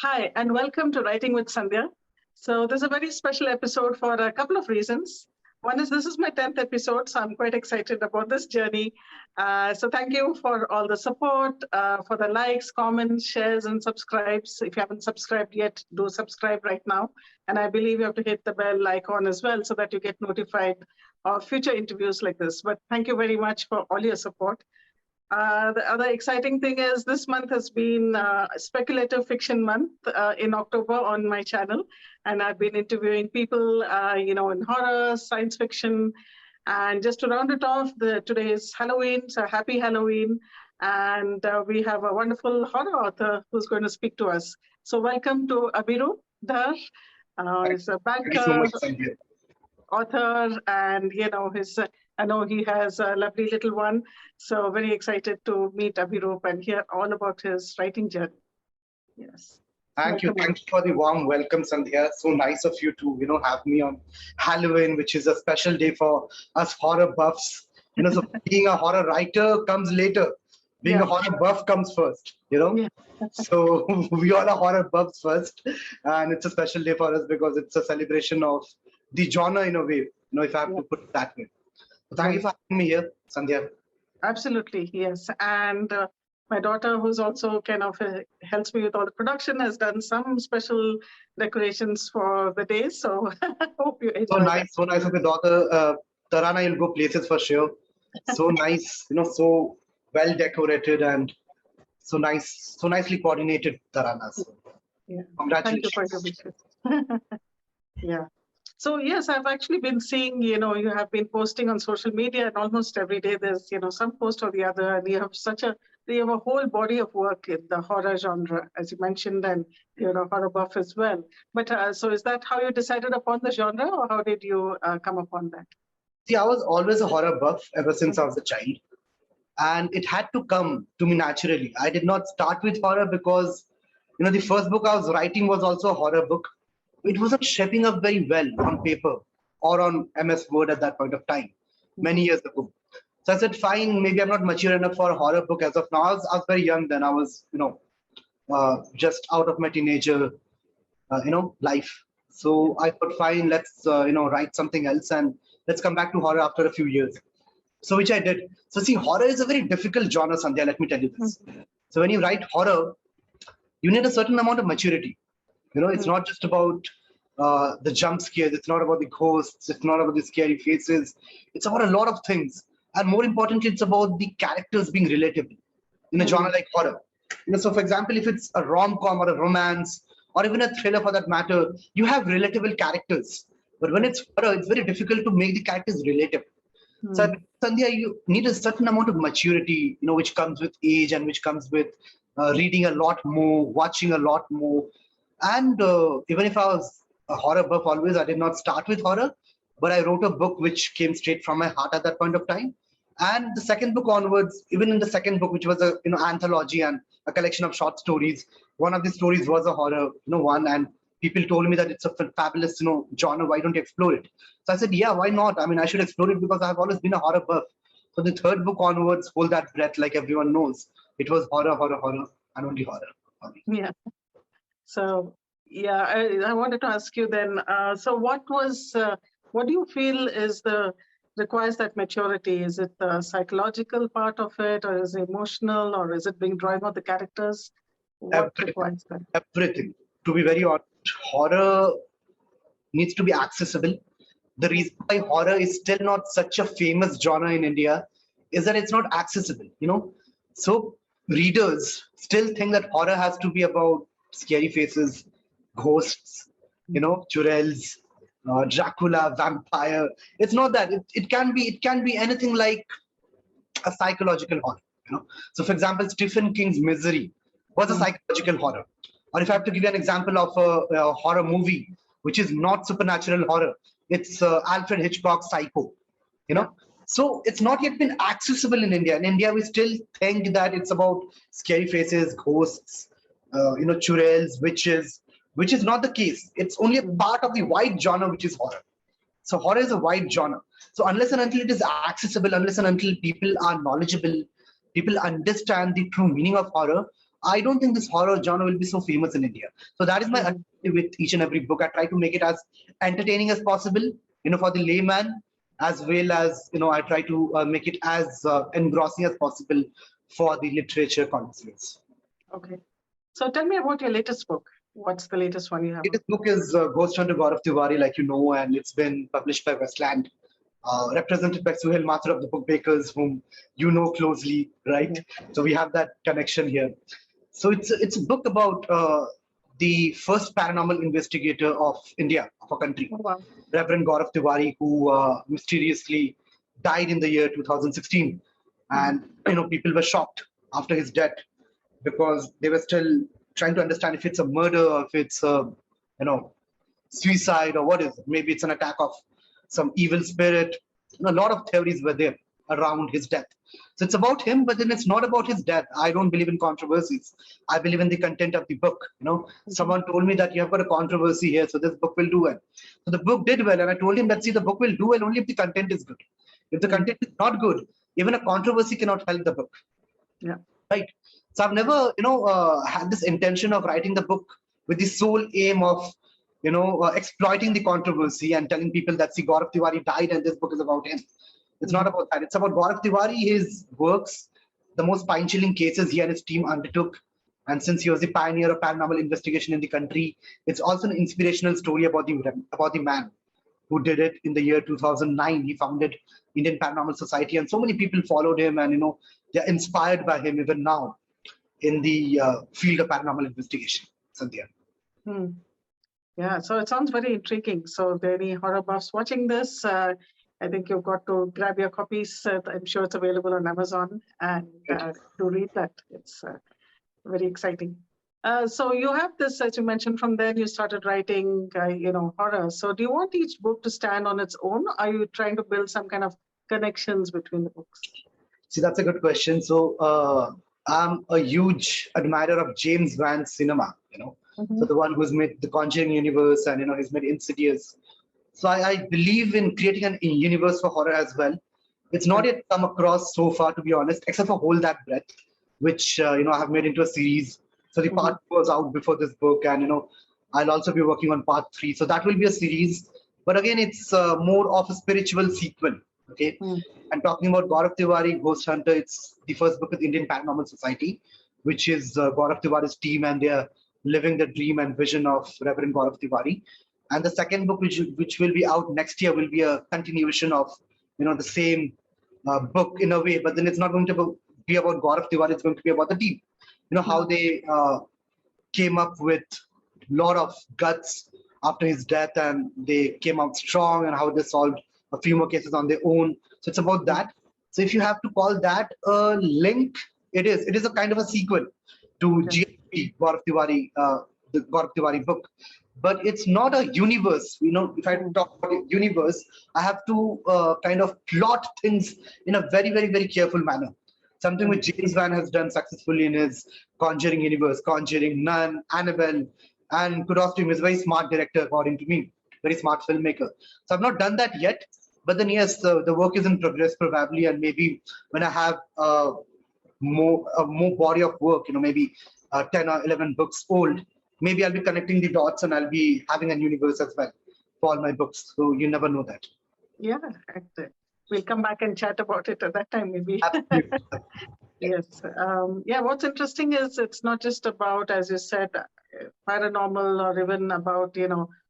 Hi, and welcome to Writing with Sandhya. So, this is a very special episode for a couple of reasons. One is this is my 10th episode, so I'm quite excited about this journey. So, thank you for all the support, for the likes, comments, shares, and subscribes. If you haven't subscribed yet, do subscribe right now. And I believe you have to hit the bell icon as well so that you get notified of future interviews like this. But thank you very much for all your support. The other exciting thing is this month has been speculative fiction month in October on my channel. And I've been interviewing people, in horror, science fiction. And just to round it off, today is Halloween, so happy Halloween. And we have a wonderful horror author who's going to speak to us. So welcome to Abhirup Dhar. He's a Thank you so banker, much, Sandhya. author, and I know he has a lovely little one, so very excited to meet Abhirup and hear all about his writing journey. Yes. Thank you. Welcome. Thank you for the warm welcome, Sandhya. So nice of you to, have me on Halloween, which is a special day for us horror buffs. So being a horror writer comes later. Being a horror buff comes first, Yeah. So we all are horror buffs first. And it's a special day for us because it's a celebration of the genre in a way, if I have to put it that way. So thank you for having me here, Sandhya. Absolutely, yes. And my daughter, who's also kind of helps me with all the production, has done some special decorations for the day. So hope you enjoy. So nice of your daughter. Tarana, you'll go places for sure. So nice, so well decorated and so nicely coordinated, Tarana. So Yeah. congratulations. Thank you for your wishes. Yeah. So yes, I've actually been seeing, you have been posting on social media, and almost every day there's, some post or the other, and you have a whole body of work in the horror genre, as you mentioned, and you're a horror buff as well. But so is that how you decided upon the genre, or how did you come upon that? See, I was always a horror buff ever since I was a child. And it had to come to me naturally. I did not start with horror because, the first book I was writing was also a horror book. It wasn't shaping up very well on paper or on MS Word at that point of time, many years ago. So I said, fine, maybe I'm not mature enough for a horror book as of now. I was very young then. I was, just out of my teenager, life. So I thought, fine, let's, write something else and let's come back to horror after a few years. So which I did. So see, horror is a very difficult genre, Sandhya, let me tell you this. So when you write horror, you need a certain amount of maturity. It's not just about the jump scares. It's not about the ghosts. It's not about the scary faces. It's about a lot of things. And more importantly, it's about the characters being relatable in a genre like horror. So for example, if it's a rom-com or a romance or even a thriller for that matter, you have relatable characters. But when it's horror, it's very difficult to make the characters relatable. So Sandhya, you need a certain amount of maturity, which comes with age and which comes with reading a lot more, watching a lot more. And even if I was a horror buff always, I did not start with horror, but I wrote a book which came straight from my heart at that point of time. And the second book onwards, even in the second book, which was a anthology and a collection of short stories, one of the stories was a horror, one, and people told me that it's a fabulous, genre. Why don't you explore it? So I said, yeah, why not? I mean, I should explore it because I've always been a horror buff. So the third book onwards, hold that breath, like everyone knows, it was horror, and only horror. Yeah. So yeah, I wanted to ask you then. So what do you feel requires that maturity? Is it the psychological part of it, or is it emotional, or is it being drawing out the characters? What requires that? Everything. To be very honest, horror needs to be accessible. The reason why horror is still not such a famous genre in India is that it's not accessible, So readers still think that horror has to be about scary faces, ghosts, churels, Dracula, vampire. It's not that. It can be anything like a psychological horror. So for example, Stephen King's Misery was a psychological horror. Or if I have to give you an example of a horror movie, which is not supernatural horror, it's Alfred Hitchcock's Psycho. So it's not yet been accessible in India. In India, we still think that it's about scary faces, ghosts, churels, witches, which is not the case. It's only a part of the wide genre, which is horror. So horror is a wide genre. So unless and until it is accessible, unless and until people are knowledgeable, people understand the true meaning of horror, I don't think this horror genre will be so famous in India. So that is my objective with each and every book. I try to make it as entertaining as possible, for the layman, as well as, I try to make it as engrossing as possible for the literature connoisseurs. Okay. So tell me about your latest book. What's the latest one you have? Latest book is Ghost Hunter Gaurav Tiwari, like you know, and it's been published by Westland, represented by Suhail Mathur of the Book Bakers, whom you know closely, right? Yeah. So we have that connection here. So it's a book about the first paranormal investigator of India, of our country, Reverend Gaurav Tiwari, who mysteriously died in the year 2016, and people were shocked after his death because they were still trying to understand if it's a murder or if it's suicide or what is it. Maybe it's an attack of some evil spirit. A lot of theories were there around his death. So it's about him, but then it's not about his death. I don't believe in controversies. I believe in the content of the book. Someone told me that you have got a controversy here, so this book will do well. So the book did well, and I told him that, see, the book will do well only if the content is good. If the content is not good, even a controversy cannot help the book. Yeah. Right. So I've never, had this intention of writing the book with the sole aim of, exploiting the controversy and telling people that, see, Gaurav Tiwari died and this book is about him. It's not about that. It's about Gaurav Tiwari, his works, the most spine-chilling cases he and his team undertook. And since he was the pioneer of paranormal investigation in the country, it's also an inspirational story about the man who did it in the year 2009. He founded Indian Paranormal Society, and so many people followed him, and they're inspired by him even now in the field of paranormal investigation. Sandhya. Yeah, so it sounds very intriguing. So, there are any horror buffs watching this? I think you've got to grab your copies. I'm sure it's available on Amazon, and to read that. It's very exciting. So you have this, as you mentioned, from then you started writing, horror. So do you want each book to stand on its own? Are you trying to build some kind of connections between the books? See, that's a good question. So I'm a huge admirer of James Van's cinema, so the one who's made the Conjuring universe and, he's made Insidious. So I believe in creating a universe for horror as well. It's not yet come across so far, to be honest, except for Hold That Breath, which, I have made into a series. So the part 2 was out before this book, and, I'll also be working on part 3. So that will be a series. But again, it's more of a spiritual sequel. Okay. And talking about Gaurav Tiwari, Ghost Hunter, it's the first book with Indian Paranormal Society, which is Gaurav Tiwari's team, and they're living the dream and vision of Reverend Gaurav Tiwari. And the second book, which will be out next year, will be a continuation of, the same book in a way, but then it's not going to be about Gaurav Tiwari, it's going to be about the team. How they came up with a lot of guts after his death, and they came out strong, and how they solved a few more cases on their own. So it's about that. So if you have to call that a link, it is a kind of a sequel to GSP, Gaurav Tiwari, the Gaurav Tiwari book. But it's not a universe. If I talk about a universe, I have to kind of plot things in a very, very, very careful manner. Something which James Van has done successfully in his Conjuring universe, Conjuring, Nun, Annabelle, and kudos to him, he's a very smart director, according to me, very smart filmmaker. So I've not done that yet, but then yes, the work is in progress probably, and maybe when I have more body of work, maybe 10 or 11 books old, maybe I'll be connecting the dots and I'll be having a universe as well for all my books. So you never know that. Yeah, we'll come back and chat about it at that time, maybe. Yes. What's interesting is it's not just about, as you said, paranormal or even about,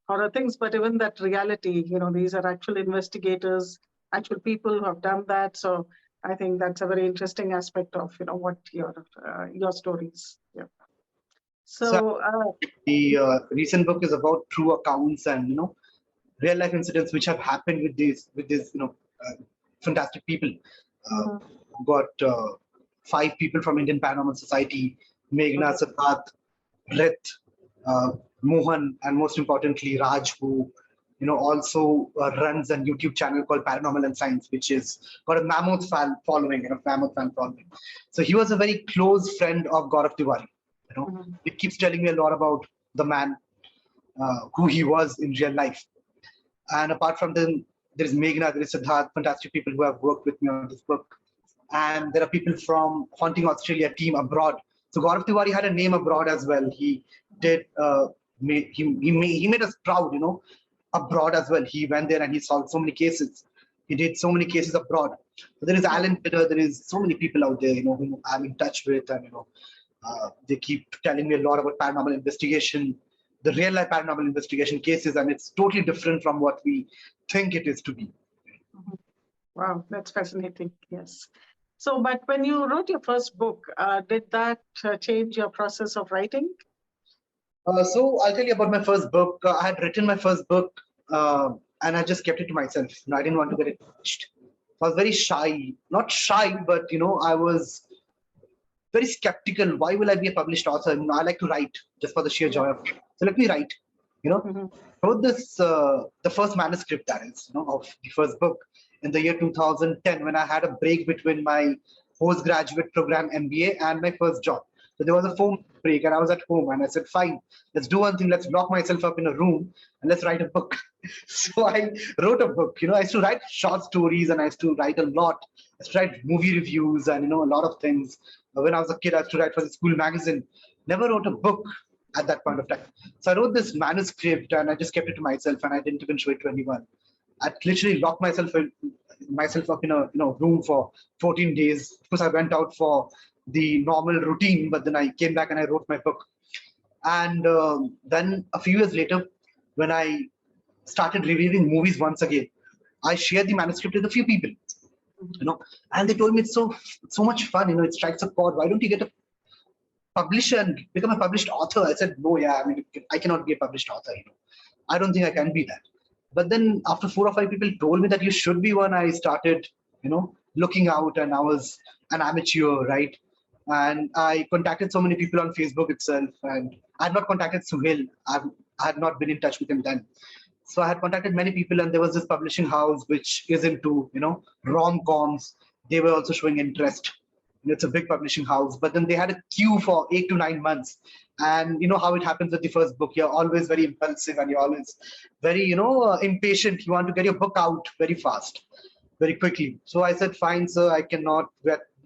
horror things, but even that reality, these are actual investigators, actual people who have done that. So I think that's a very interesting aspect of, what your stories. Yeah. So the recent book is about true accounts and, real life incidents which have happened with these, fantastic people. Got 5 people from Indian Paranormal Society: Meghna, Siddharth, Rit, Mohan, and most importantly Raj, who also runs a YouTube channel called Paranormal and Science, which is got a mammoth fan following. So he was a very close friend of Gaurav Tiwari. It keeps telling me a lot about the man, who he was in real life. And apart from them, there is Meghna, there is Siddharth, fantastic people who have worked with me on this book. And there are people from Haunting Australia team abroad So Gaurav Tiwari had a name abroad as well. He did, he made us proud, abroad as well. He went there and he solved so many cases. He did so many cases abroad. So there is Alan Pitter, there is so many people out there, whom I'm in touch with, and they keep telling me a lot about paranormal investigation, the real life paranormal investigation cases, and it's totally different from what we think it is to be. Wow, that's fascinating. Yes. So, but when you wrote your first book, did that change your process of writing? So I'll tell you about my first book. I had written my first book, and I just kept it to myself. I didn't want to get it published. I was very shy, not shy, but I was very skeptical. Why will I be a published author? I like to write just for the sheer joy of it. So let me write. Wrote this, the first manuscript, that is, of the first book in the year 2010, when I had a break between my postgraduate program MBA and my first job. So there was a 4-month break, and I was at home, and I said, fine, let's do one thing. Let's lock myself up in a room and let's write a book. So I wrote a book. I used to write short stories, and I used to write a lot. I used to write movie reviews and, a lot of things. When I was a kid, I used to write for the school magazine. Never wrote a book at that point of time. So I wrote this manuscript, and I just kept it to myself, and I didn't even show it to anyone. I literally locked myself up in a room for 14 days. Of course, I went out for the normal routine, but then I came back and I wrote my book. And then a few years later, when I started reviewing movies once again, I shared the manuscript with a few people, and they told me it's so much fun, it strikes a chord. Why don't you get a publisher and become a published author? I said, no, I cannot be a published author. I don't think I can be that. But then after 4 or 5 people told me that you should be one, I started, looking out, and I was an amateur, right? And I contacted so many people on Facebook itself, and I had not contacted Suhail. I had not been in touch with him then. So I had contacted many people, and there was this publishing house which is into, rom-coms. They were also showing interest. It's a big publishing house, but then they had a queue for 8 to 9 months. And you know how it happens with the first book. You're always very impulsive, and you're always very, impatient. You want to get your book out very fast, very quickly. So I said, fine, sir, I cannot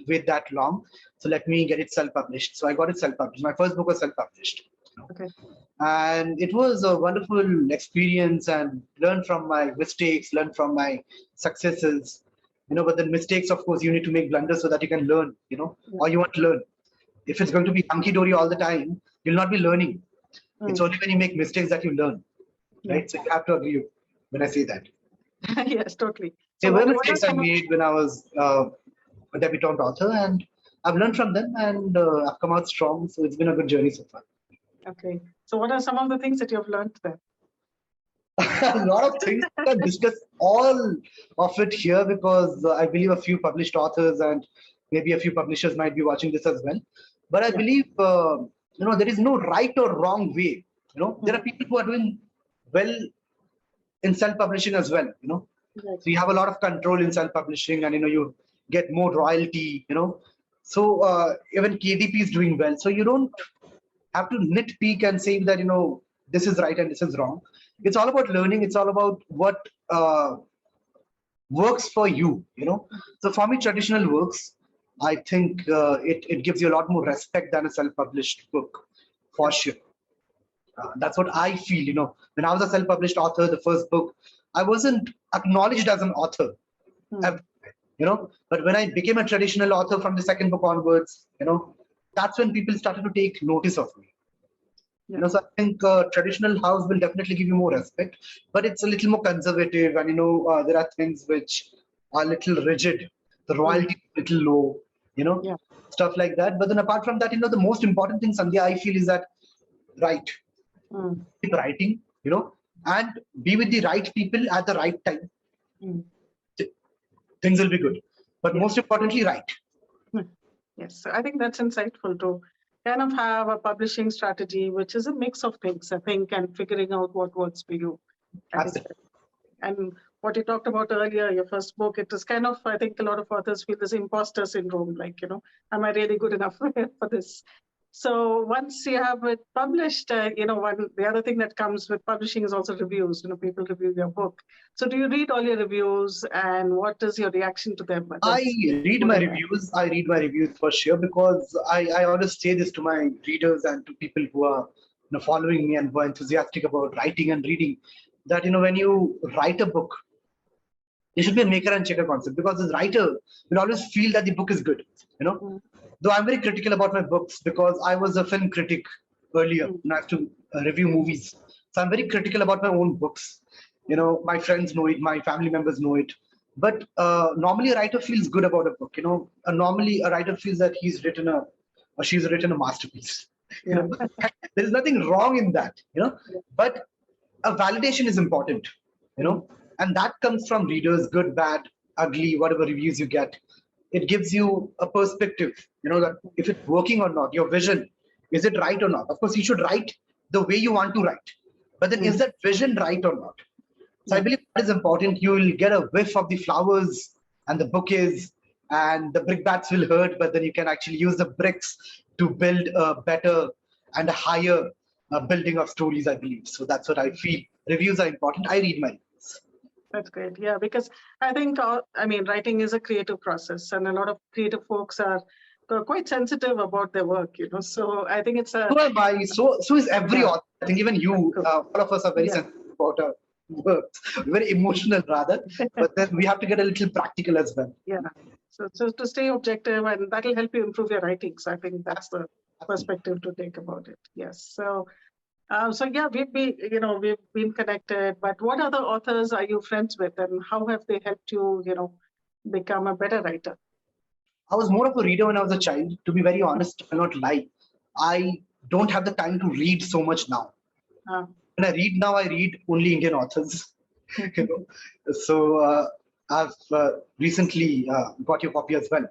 wait that long. So let me get it self-published. So I got it self-published. My first book was self-published. Okay. And it was a wonderful experience, and learn from my mistakes, learn from my successes. But the mistakes, of course, you need to make blunders so that you can learn, or you want to learn. If it's going to be hunky-dory all the time, you'll not be learning. It's only when you make mistakes that you learn, right? So you have to agree when I say that. Yes, totally. So there were mistakes I made when I was a debutante author, and I've learned from them, and I've come out strong. So it's been a good journey so far. Okay. So what are some of the things that you've learned there? A lot of things. I can't discuss all of it here, because I believe a few published authors and maybe a few publishers might be watching this as well. But I believe, there is no right or wrong way. There are people who are doing well in self-publishing as well. So you have a lot of control in self-publishing, and you get more royalty. So even KDP is doing well. So you don't have to nitpick and say that this is right and this is wrong. It's all about learning. It's all about what works for you. So for me, traditional works, I think it gives you a lot more respect than a self-published book, for sure. That's what I feel. When I was a self-published author, the first book, I wasn't acknowledged as an author, ever, But when I became a traditional author from the second book onwards, that's when people started to take notice of me. So I think traditional house will definitely give you more respect, but it's a little more conservative, and there are things which are a little rigid. The royalty is a little low, stuff like that. But then apart from that, the most important thing, Sandhya, I feel, is that write. Keep writing, and be with the right people at the right time. Things will be good. But most importantly, write. Yes, so I think that's insightful to kind of have a publishing strategy, which is a mix of things, I think, and figuring out what works for you. And what you talked about earlier, your first book, it is kind of, I think a lot of authors feel this imposter syndrome, like, am I really good enough for this? So once you have it published, the other thing that comes with publishing is also reviews. People review your book. So do you read all your reviews, and what is your reaction to them? I read my reviews. I read my reviews for sure, because I always say this to my readers and to people who are following me and who are enthusiastic about writing and reading, that when you write a book, there should be a maker and checker concept, because the writer will always feel that the book is good. Though I'm very critical about my books, because I was a film critic earlier, and I have to review movies. So I'm very critical about my own books. My friends know it, my family members know it. But normally a writer feels good about a book. Normally a writer feels that he's written or she's written a masterpiece. Yeah. There is nothing wrong in that. But a validation is important. And that comes from readers, good, bad, ugly, whatever reviews you get. It gives you a perspective, that if it's working or not, your vision, is it right or not? Of course, you should write the way you want to write. But then is that vision right or not? So I believe that is important. You will get a whiff of the flowers and the bouquets, and the brickbats will hurt, but then you can actually use the bricks to build a better and a higher building of stories, I believe. So that's what I feel. Reviews are important. I read my reviews. That's great. Yeah, because I think, writing is a creative process, and a lot of creative folks are quite sensitive about their work, So I think it's a... So am I. So is every author. I think even you, all of us are very sensitive about our work. Very emotional, rather. But then we have to get a little practical as well. Yeah. So to stay objective, and that will help you improve your writing. So I think that's the perspective to take about it. Yes. So we've been connected, but what other authors are you friends with, and how have they helped you, become a better writer? I was more of a reader when I was a child. To be very honest, I will not lie. I don't have the time to read so much now. When I read now, I read only Indian authors. So I've recently got your copy as well.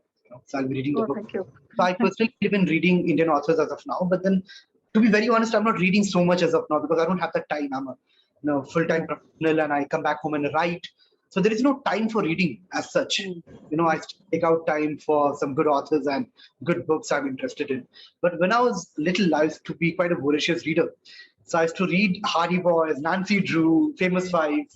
So I'll be reading the book. Thank you. So I personally believe in reading Indian authors as of now, but then, to be very honest, I'm not reading so much as of now, because I don't have the time. I'm a full-time professional, and I come back home and write. So there is no time for reading as such. I take out time for some good authors and good books I'm interested in. But when I was little, I used to be quite a voracious reader. So I used to read Hardy Boys, Nancy Drew, Famous Five.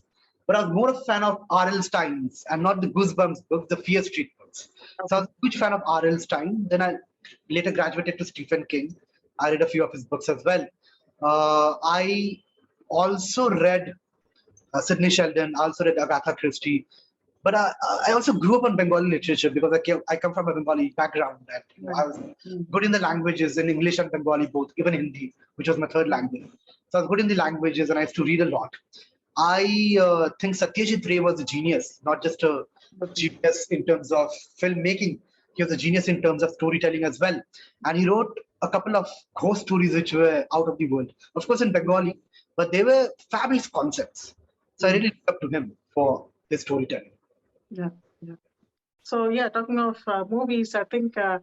But I was more a fan of R.L. Stein's and not the Goosebumps books, the Fear Street books. So I was a huge fan of R.L. Stein. Then I later graduated to Stephen King. I read a few of his books as well. I also read Sidney Sheldon, I also read Agatha Christie. But I also grew up on Bengali literature, because I come from a Bengali background, and I was good in the languages, in English and Bengali both, even Hindi, which was my third language. So I was good in the languages, and I used to read a lot. I think Satyajit Ray was a genius, not just a genius in terms of filmmaking. He was a genius in terms of storytelling as well. And he wrote a couple of ghost stories which were out of the world. Of course, in Bengali, but they were fabulous concepts. So I really look up to him for his storytelling. Yeah. So talking of movies, I think you're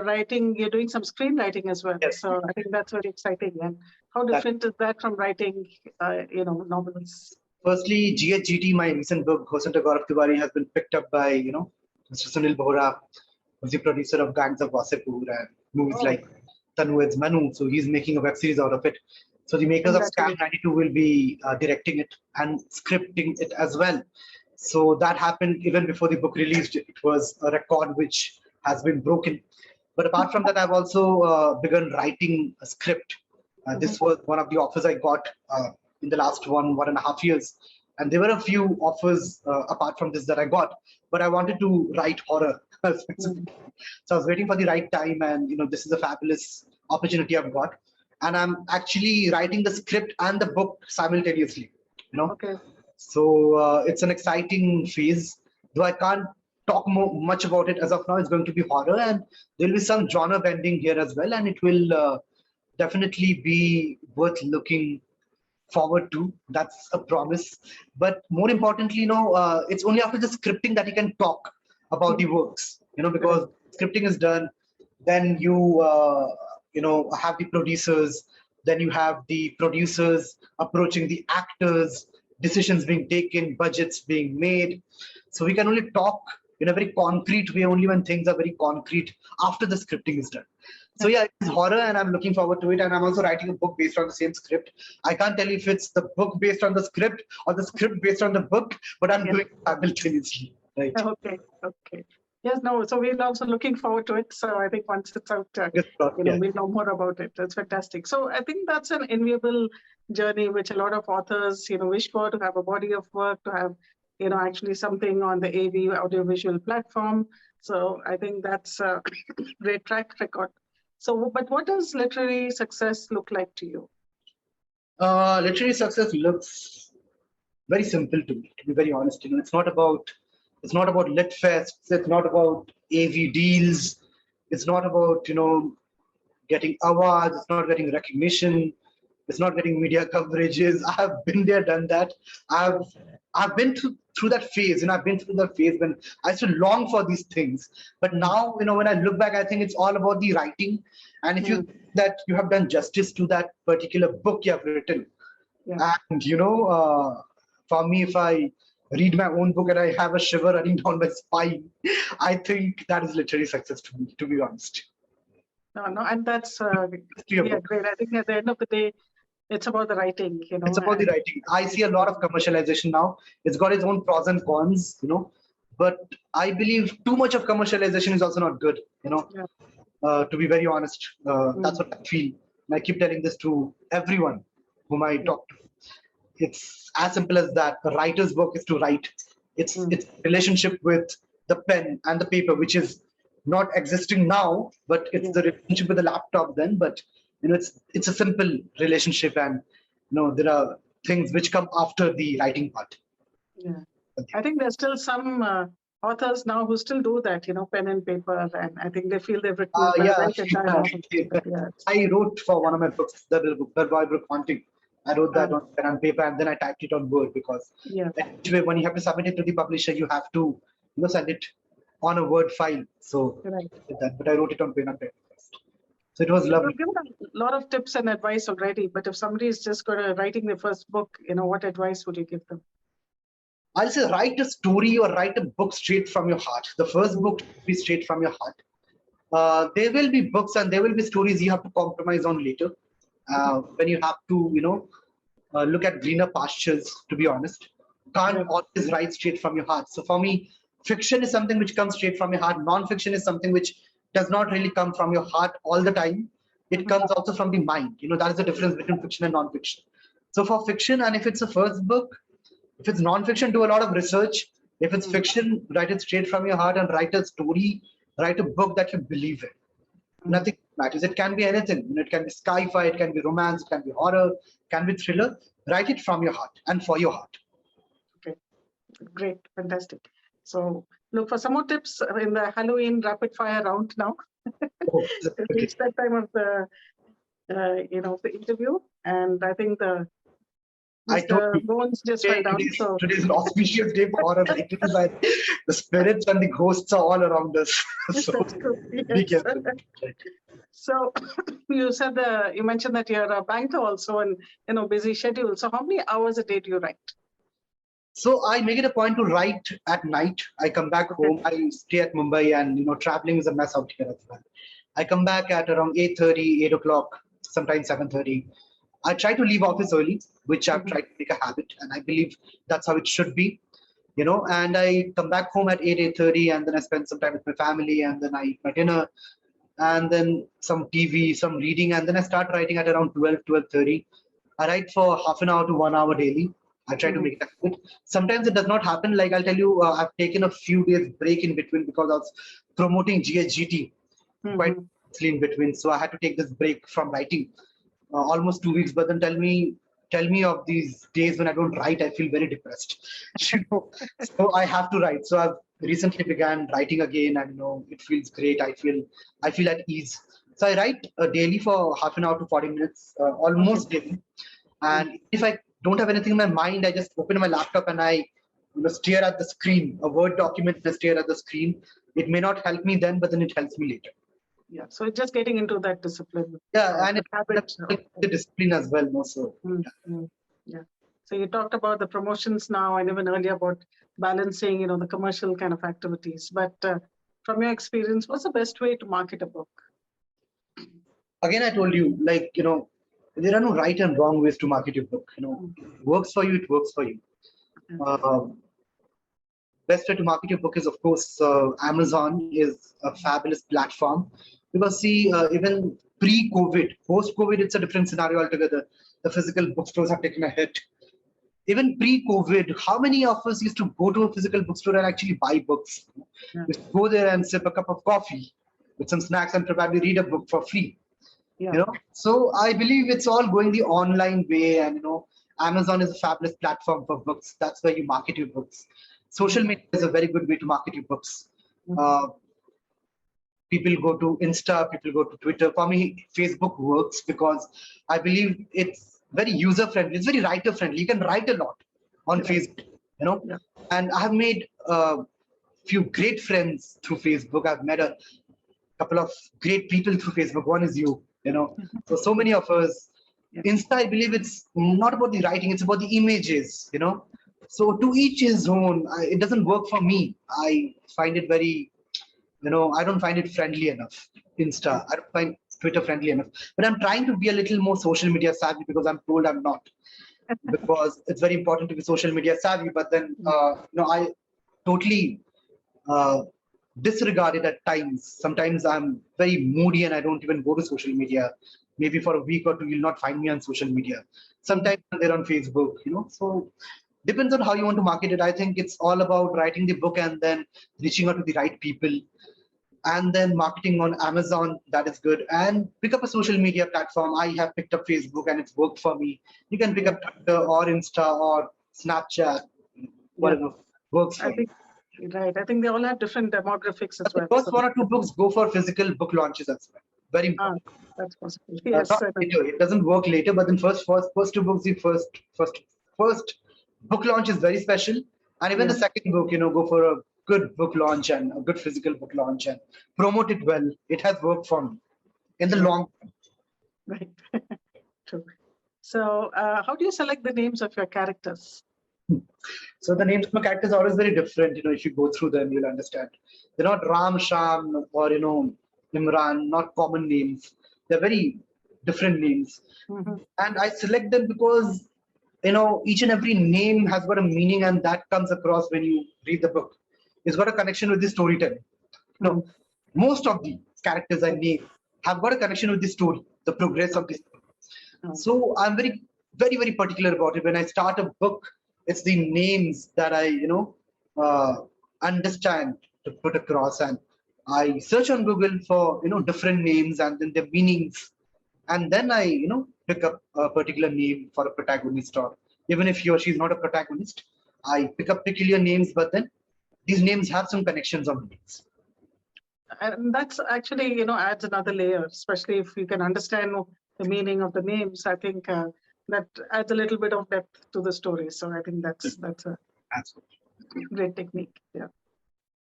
writing. You're doing some screenwriting as well. Yes. So I think that's very exciting. And how different is that from writing, novels? Firstly, GHGT, my recent book, hosted by Gaurav Tiwari, has been picked up by Mr. Sunil Bohra, who's the producer of Gangs of Wasseypur and movies like Tanued's Manu. So he's making a web series out of it. So the makers of Scam 92 will be directing it and scripting it as well. So that happened even before the book released. It was a record which has been broken. But apart from that, I've also begun writing a script. This was one of the offers I got in the last 1.5 years. And there were a few offers apart from this that I got. But I wanted to write horror. So I was waiting for the right time. And, this is a fabulous opportunity I've got. And I'm actually writing the script and the book simultaneously. So it's an exciting phase. Though I can't talk much about it as of now, it's going to be horror, and there will be some genre bending here as well, and it will definitely be worth looking forward to. That's a promise. But more importantly, it's only after the scripting that you can talk about the works. Because scripting is done, then you have the producers, then you have the producers approaching the actors, decisions being taken, budgets being made. So we can only talk in a very concrete way only when things are very concrete after the scripting is done. So yeah, it's horror and I'm looking forward to it. And I'm also writing a book based on the same script. I can't tell you if it's the book based on the script or the script based on the book, but I'm doing it simultaneously. Right. Okay. Okay. Yes, no. So we're also looking forward to it. So I think once it's out, we'll know more about it. That's fantastic. So I think that's an enviable journey, which a lot of authors, wish for, to have a body of work, to have, actually something on the AV audiovisual platform. So I think that's a great track record. So, but what does literary success look like to you? Literary success looks very simple to me, to be very honest. It's not about lit fests, it's not about AV deals, it's not about getting awards, it's not getting recognition, it's not getting media coverages. I have been there, done that. I've been through that phase, I've been through that phase when I used to long for these things. But now, when I look back, I think it's all about the writing. And if you think that you have done justice to that particular book you have written, and for me, if I read my own book and I have a shiver running down my spine, I think that is literary success to me, to be honest. No, and that's great. I think at the end of the day, it's about the writing, It's about the writing. I see a lot of commercialization now. It's got its own pros and cons, but I believe too much of commercialization is also not good, to be very honest. That's what I feel. And I keep telling this to everyone whom I talk to. It's as simple as that. The writer's work is to write. It's relationship with the pen and the paper, which is not existing now, but it's the relationship with the laptop then. But it's a simple relationship, and there are things which come after the writing part. Yeah, I think there's still some authors now who still do that, pen and paper, and I think they feel they've written I wrote for one of my books, the Belvoirbrooke Haunting. I wrote that on pen and paper, and then I typed it on Word, because when you have to submit it to the publisher, you have to send it on a Word file. So, but I wrote it on pen and paper first. So it was lovely. You've given a lot of tips and advice already, but if somebody is just writing their first book, what advice would you give them? I'll say write a story or write a book straight from your heart. The first book should be straight from your heart. There will be books and there will be stories you have to compromise on later. When you have to, look at greener pastures, to be honest. Can't always write straight from your heart. So for me, fiction is something which comes straight from your heart. Non-fiction is something which does not really come from your heart all the time. It comes also from the mind. That is the difference between fiction and non-fiction. So for fiction, and if it's a first book, if it's non-fiction, do a lot of research. If it's fiction, write it straight from your heart and write a story, write a book that you believe in. Nothing matters. It can be anything. It can be sci-fi, it can be romance, it can be horror, it can be thriller. Write it from your heart and for your heart. Okay, great, fantastic. So look for some more tips in the Halloween rapid fire round now. It's that time of the the interview, and I think the bones just fell down. Today's an auspicious day for horror. The spirits and the ghosts are all around us. So be careful. So you said you mentioned that you're a banker also, and busy schedule. So how many hours a day do you write? So I make it a point to write at night. I come back home. I stay at Mumbai, and traveling is a mess out here as well. I come back at around 8:30, 8 o'clock, sometimes 7:30. I try to leave office early, which I've tried to make a habit, and I believe that's how it should be. And I come back home at 8:30, and then I spend some time with my family, and then I eat my dinner, and then some TV, some reading, and then I start writing at around 12, 12:30. I write for half an hour to 1 hour daily. I try to make it happen. Sometimes it does not happen. Like I'll tell you, I've taken a few days break in between because I was promoting GHGT quite in between. So I had to take this break from writing, almost 2 weeks. But then tell me of these days when I don't write, I feel very depressed. So I have to write. So I've recently began writing again, and it feels great. I feel at ease. So I write daily for half an hour to 40 minutes, almost daily. And if I don't have anything in my mind, I just open my laptop and I stare at the screen, a Word document, and stare at the screen. It may not help me then, but then it helps me later. Yeah, so it's just getting into that discipline. Yeah, and it's the discipline as well. So yeah. So you talked about the promotions now, and even earlier about balancing, the commercial kind of activities. But from your experience, what's the best way to market a book? Again, I told you, there are no right and wrong ways to market your book. It works for you, it works for you. Best way to market your book is, of course, Amazon is a fabulous platform. Because see, even pre-COVID, post-COVID, it's a different scenario altogether. The physical bookstores have taken a hit. Even pre-COVID, how many of us used to go to a physical bookstore and actually buy books? Yeah. We used to go there and sip a cup of coffee with some snacks and probably read a book for free. Yeah. So I believe it's all going the online way, and Amazon is a fabulous platform for books. That's where you market your books. Social media is a very good way to market your books. People go to Insta, people go to Twitter. For me, Facebook works because I believe it's very user friendly. It's very writer friendly. You can write a lot on Facebook, Yeah. And I have made a few great friends through Facebook. I've met a couple of great people through Facebook. One is you, so many of us. Yeah. Insta, I believe it's not about the writing, it's about the images, So to each his own. It doesn't work for me. I find it very, I don't find it friendly enough. Insta, I don't find Twitter friendly enough. But I'm trying to be a little more social media savvy because I'm told I'm not. Because it's very important to be social media savvy. But then, I totally disregard it at times. Sometimes I'm very moody and I don't even go to social media. Maybe for a week or two, you'll not find me on social media. Sometimes I'm there on Facebook, So depends on how you want to market it. I think it's all about writing the book and then reaching out to the right people. And then marketing on Amazon, that is good. And pick up a social media platform. I have picked up Facebook and it's worked for me. You can pick up Twitter or Insta or Snapchat, whatever works for you. Right. I think they all have different demographics as well. The first 1 or 2 books go for physical book launches as well. Very important. That's possible. Yes. Later. It doesn't work later, but then first 2 books, the first book launch is very special. And even the second book, go for a good book launch and a good physical book launch and promote it well. It has worked for me in the long term. Right. True. So how do you select the names of your characters? So the names of my characters are always very different. If you go through them, you'll understand. They're not Ram, Sham, or Imran, not common names. They're very different names. And I select them because each and every name has got a meaning, and that comes across when you read the book. It's got a connection with the storytelling. Most of the characters I name have got a connection with the story, the progress of the story. So I'm very, very, very particular about it. When I start a book, it's the names that I, understand to put across, and I search on Google for, different names and then their meanings, and then I, pick up a particular name for a protagonist, or even if he or she is not a protagonist, I pick up peculiar names, but then these names have some connections on names. And that's actually, adds another layer, especially if you can understand the meaning of the names. I think that adds a little bit of depth to the story. So I think that's a great technique. Yeah.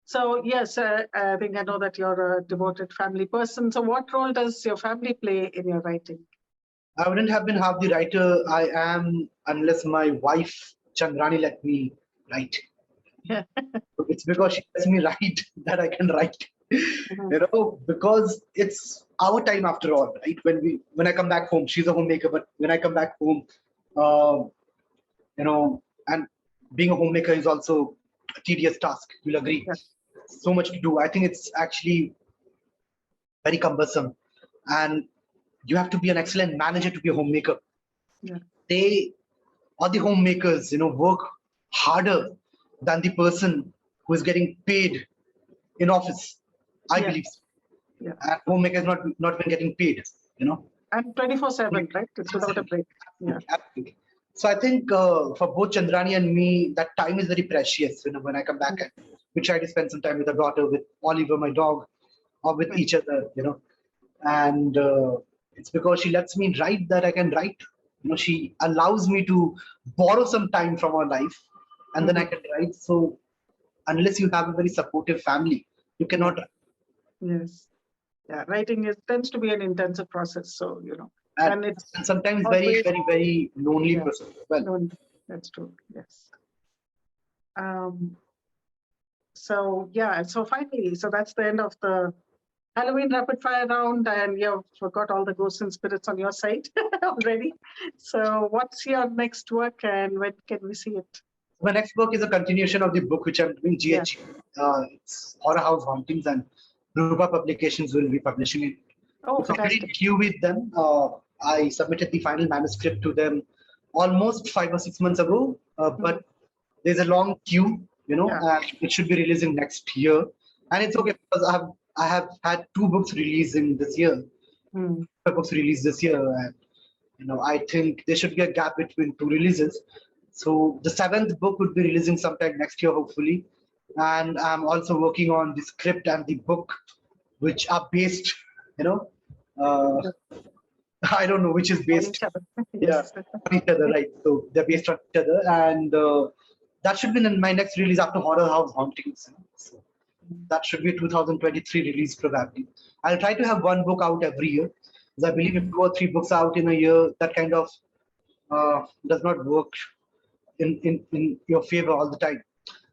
So yes, I think I know that you're a devoted family person. So what role does your family play in your writing? I wouldn't have been half the writer I am unless my wife Chandrani let me write. Yeah. It's because she lets me write that I can write. Because it's our time after all, right? When I come back home, she's a homemaker, but when I come back home, and being a homemaker is also a tedious task. You'll agree. Yeah. So much to do. I think it's actually very cumbersome, and you have to be an excellent manager to be a homemaker. Yeah. They or the homemakers, work harder than the person who is getting paid in office. I believe so. Yeah. And homemakers not been getting paid, And 24/7, right? It's without a break. Yeah. Absolutely. So I think for both Chandrani and me, that time is very precious. When I come back, and we try to spend some time with our daughter, with Oliver, my dog, or with each other, And it's because she lets me write that I can write. She allows me to borrow some time from our life, and then I can write. So unless you have a very supportive family, you cannot write. Yes. Yeah. Writing tends to be an intensive process. So, And it's sometimes very, very, very lonely process as well. Lonely. That's true. Yes. So yeah, so finally, so that's the end of the Halloween rapid fire round, and you've got all the ghosts and spirits on your side already. So what's your next work, and when can we see it? My next book is a continuation of the book which I'm doing, Yeah. GH. It's Horror House Hauntings, and Rupa Publications will be publishing it. Oh, It's already in fantastic. queue with them. I submitted the final manuscript to them almost 5 or 6 months ago, but there's a long queue, and it should be releasing next year. And it's okay because I have had 2 books released in this year. 2 books released this year, and I think there should be a gap between 2 releases. So the 7th book would be releasing sometime next year, hopefully. And I'm also working on the script and the book, which are based, uh, I don't know which is On based, each other. yeah, Yes. on each other, right? So they're based on each other, and that should be in my next release after Horror House Hauntings. So that should be 2023 release probably. I'll try to have 1 book out every year, because I believe if 2 or 3 books out in a year, that kind of does not work in your favor all the time.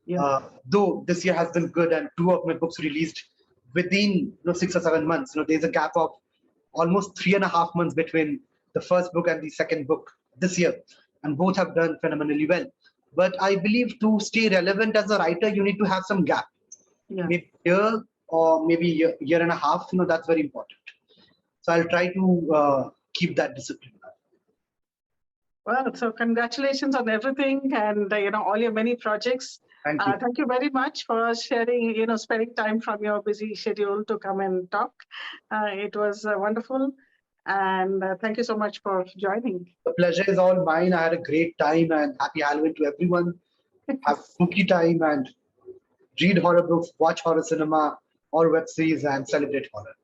Yeah. Though this year has been good and 2 of my books released within 6 or 7 months. There's a gap of almost 3.5 months between the first book and the second book this year, and both have done phenomenally well. But I believe to stay relevant as a writer, you need to have some gap, Yeah. maybe a year or maybe year and a half. That's very important. So I'll try to keep that discipline. Well, so congratulations on everything, and all your many projects. Thank you. Thank you very much for sharing, spending time from your busy schedule to come and talk. It was wonderful, and thank you so much for joining. The pleasure is all mine. I had a great time, and happy Halloween to everyone. Have spooky time and read horror books, watch horror cinema or web series, and celebrate horror.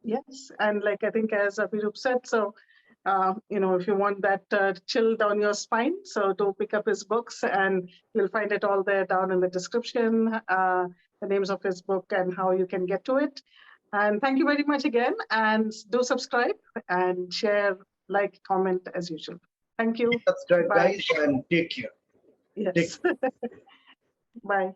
Yes, and like I think as Abhirup said, so if you want that chill down your spine, so do pick up his books, and you'll find it all there down in the description, the names of his book and how you can get to it. And thank you very much again, and do subscribe and share, like, comment as usual. Thank you. Subscribe, Bye. guys, and take care. Yes. Bye.